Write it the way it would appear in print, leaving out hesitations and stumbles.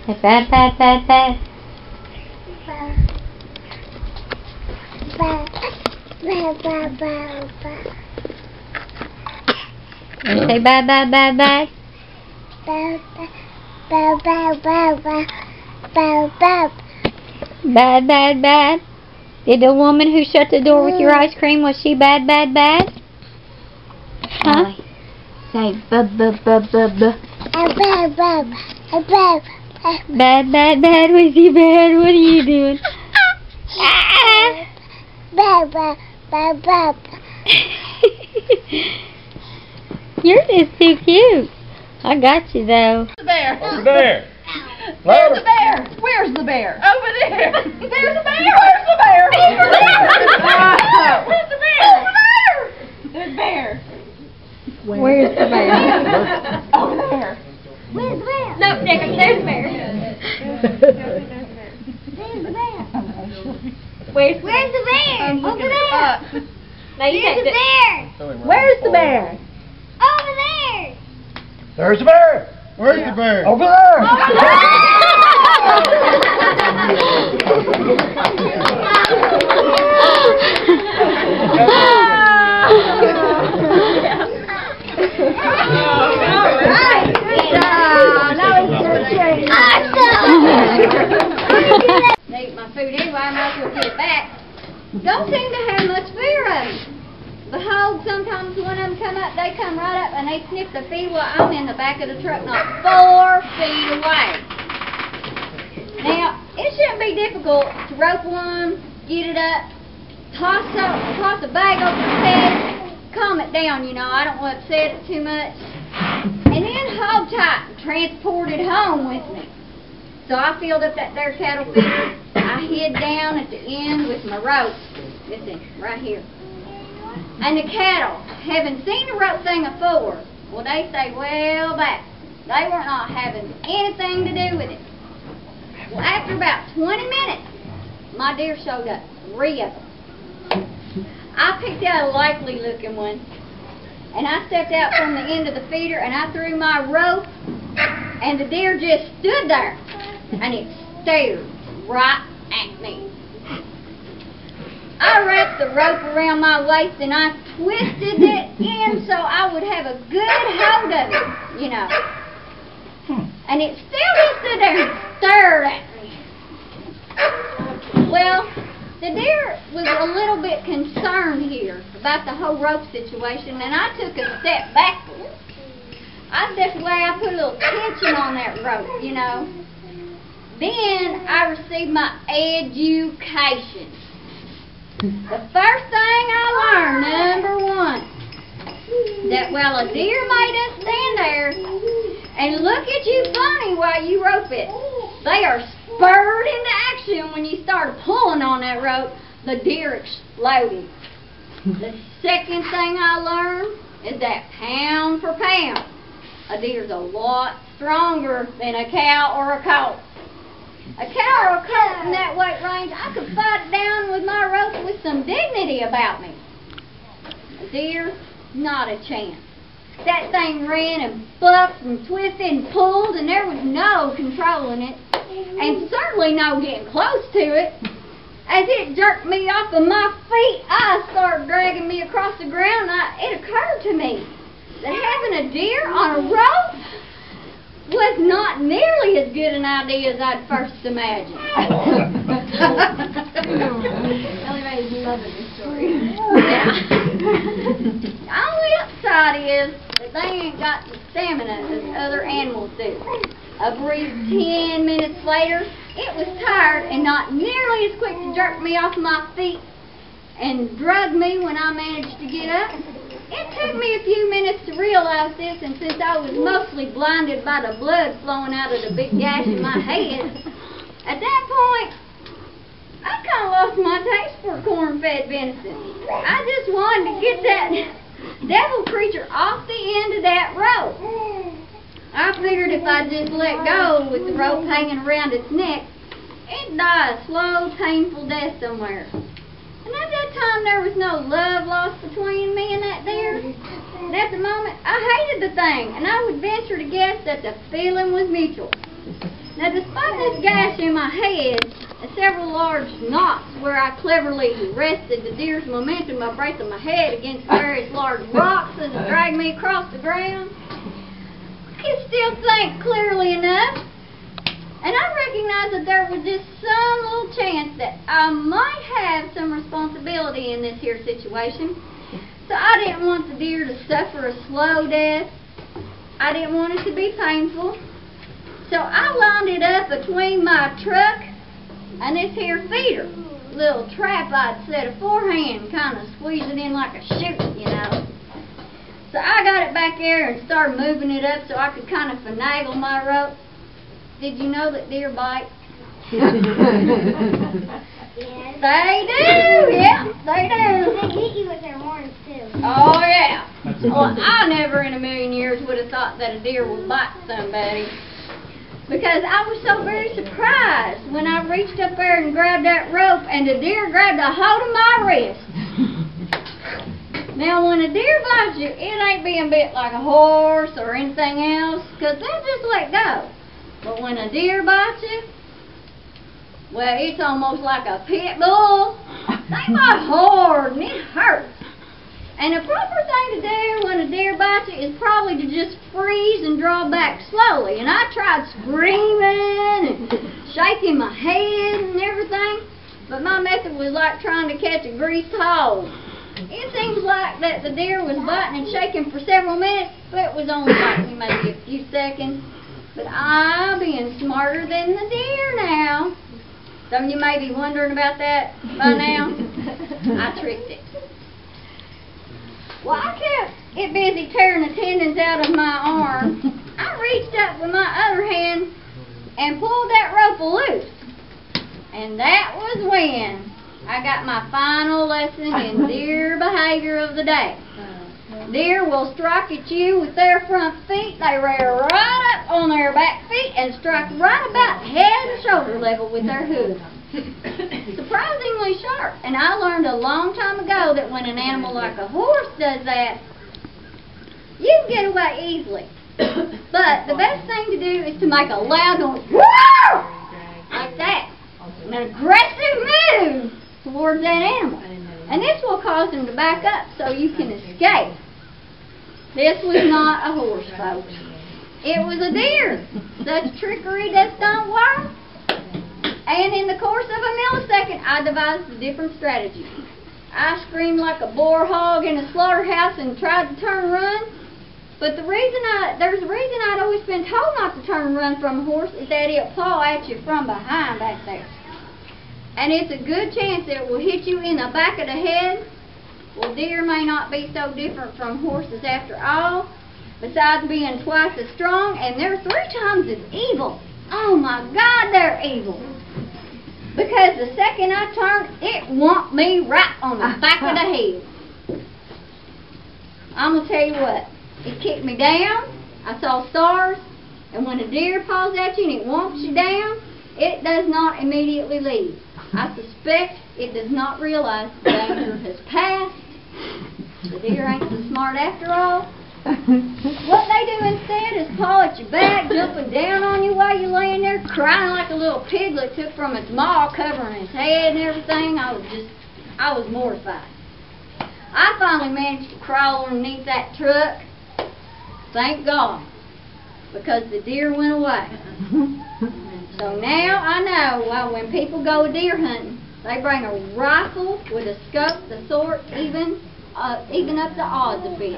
Say bad, bad, bad, bad. And say bad, bad, bad, bad. Bad, bad, bad. Did the woman who shut the door with your ice cream, was she bad, bad, bad? Huh? Say b-b-b-b-b. Bad, bad, bad. Was she bad? What are you doing? Yours is too cute. I got you though. The bear. Over there. Where's the bear? Where's the bear? Over there. There's the bear. Where's the bear? Over there. Where's the bear? Over there. There's the bear. Where's the bear? Over there. Where's the bear? Nope, Nick, there's the bear. Where's the bear? Where's the bear? Over there. Now you Where's take the it. bear? Where's the bear? Over there. There's the bear. Where's the bear? Over They eat my food anyway, I might as well get it back. Don't seem to have much fear of them. Behold, sometimes one of them come up, they come right up and they sniff the feed while I'm in the back of the truck, not 4 feet away. Now, it shouldn't be difficult to rope one, get it up, toss a bag over its head, calm it down, you know, I don't want to upset it too much, and then hold tight and transport it home with me. So I filled up that there cattle feeder. I hid down at the end with my rope. Listen, right here. And the cattle, having seen the rope thing afore, well, they say, well, back. They were not having anything to do with it. Well, after about 20 minutes, my deer showed up, 3 of them. I picked out a likely-looking one, and I stepped out from the end of the feeder, and I threw my rope, and the deer just stood there, and it stared right at me. I wrapped the rope around my waist and I twisted it in so I would have a good hold of it, you know. And it still just stood there and stared at me. Well, the deer was a little bit concerned here about the whole rope situation, and I took a step backwards. I stepped away, I put a little tension on that rope, you know. Then I received my education. The first thing I learned, number 1, that while a deer may just stand there and look at you funny while you rope it, they are spurred into action when you start pulling on that rope, the deer exploded. The second thing I learned is that pound for pound, a deer's a lot stronger than a cow or a colt. A cow or a colt in that weight range, I could fight it down with my rope with some dignity about me. A deer, not a chance. That thing ran and bucked and twisted and pulled, and there was no controlling it, and certainly no getting close to it. As it jerked me off of my feet, I started dragging me across the ground. It occurred to me that having a deer on a rope was not nearly as good an idea as I'd first imagined. Ellie Mae's loving this story. Yeah. The only upside is that they ain't got the stamina as other animals do. A brief 10 minutes later, it was tired and not nearly as quick to jerk me off my feet and drug me when I managed to get up. It took me a few minutes to realize this, and since I was mostly blinded by the blood flowing out of the big gash in my head, at that point, I kind of lost my taste for corn-fed venison. I just wanted to get that devil creature off the end of that rope. I figured if I just let go with the rope hanging around its neck, it'd die a slow, painful death somewhere. And at that time, there was no love lost between me and that deer. And at the moment, I hated the thing, and I would venture to guess that the feeling was mutual. Now, despite this gash in my head and several large knots where I cleverly arrested the deer's momentum by bracing my head against various large rocks as it dragged me across the ground, I can still think clearly enough. And I recognize that there was just some little chance that I might have some responsibility in this here situation. So I didn't want the deer to suffer a slow death. I didn't want it to be painful. So I lined it up between my truck and this here feeder. Little trap I'd set aforehand, kind of squeeze it in like a chute, you know. So I got it back there and started moving it up so I could kind of finagle my rope. Did you know that deer bite? Yes. They do, yeah, they do. They hit you with their horns too. Oh yeah. Well, I never in a million years would have thought that a deer would bite somebody. Because I was so very surprised when I reached up there and grabbed that rope and the deer grabbed a hold of my wrist. Now when a deer bites you, it ain't being bit like a horse or anything else, because they'll just let go. But when a deer bites you, well, it's almost like a pit bull. They bite hard and it hurts. And the proper thing to do when a deer bites you is probably to just freeze and draw back slowly. And I tried screaming and shaking my head and everything, but my method was like trying to catch a greased hog. It seems like that the deer was biting and shaking for several minutes, but it was only like maybe a few seconds. But I'm being smarter than the deer now. Some of you may be wondering about that by now. I tricked it. Well, I kept it busy tearing the tendons out of my arm. I reached up with my other hand and pulled that rope loose. And that was when I got my final lesson in deer behavior of the day. Deer will strike at you with their front feet. They rear right up on their back feet and strike right about head and shoulder level with their hooves. Surprisingly sharp. And I learned a long time ago that when an animal like a horse does that, you can get away easily. But the best thing to do is to make a loud noise, like that, an aggressive move towards that animal. And this will cause them to back up so you can escape. This was not a horse, folks. It was a deer. Such trickery just don't work. And in the course of a millisecond, I devised a different strategy. I screamed like a boar hog in a slaughterhouse and tried to turn and run. But there's a reason I'd always been told not to turn and run from a horse is that it'll paw at you from behind back there. And it's a good chance that it will hit you in the back of the head. Well, deer may not be so different from horses after all, besides being twice as strong, and they're 3 times as evil. Oh my God, they're evil. Because the second I turned, it whomped me right on the back of the head. I'm going to tell you what, it kicked me down, I saw stars, and when a deer paws at you and it whomps you down, it does not immediately leave. I suspect it does not realize the danger has passed. The deer ain't so smart after all. What they do instead is paw at your back, jumping down on you while you're laying there, crying like a little piglet took from its maw, covering its head and everything. I was mortified. I finally managed to crawl underneath that truck. Thank God, because the deer went away. So now I know why when people go deer hunting, they bring a rifle with a scope, the sort even up the odds a bit.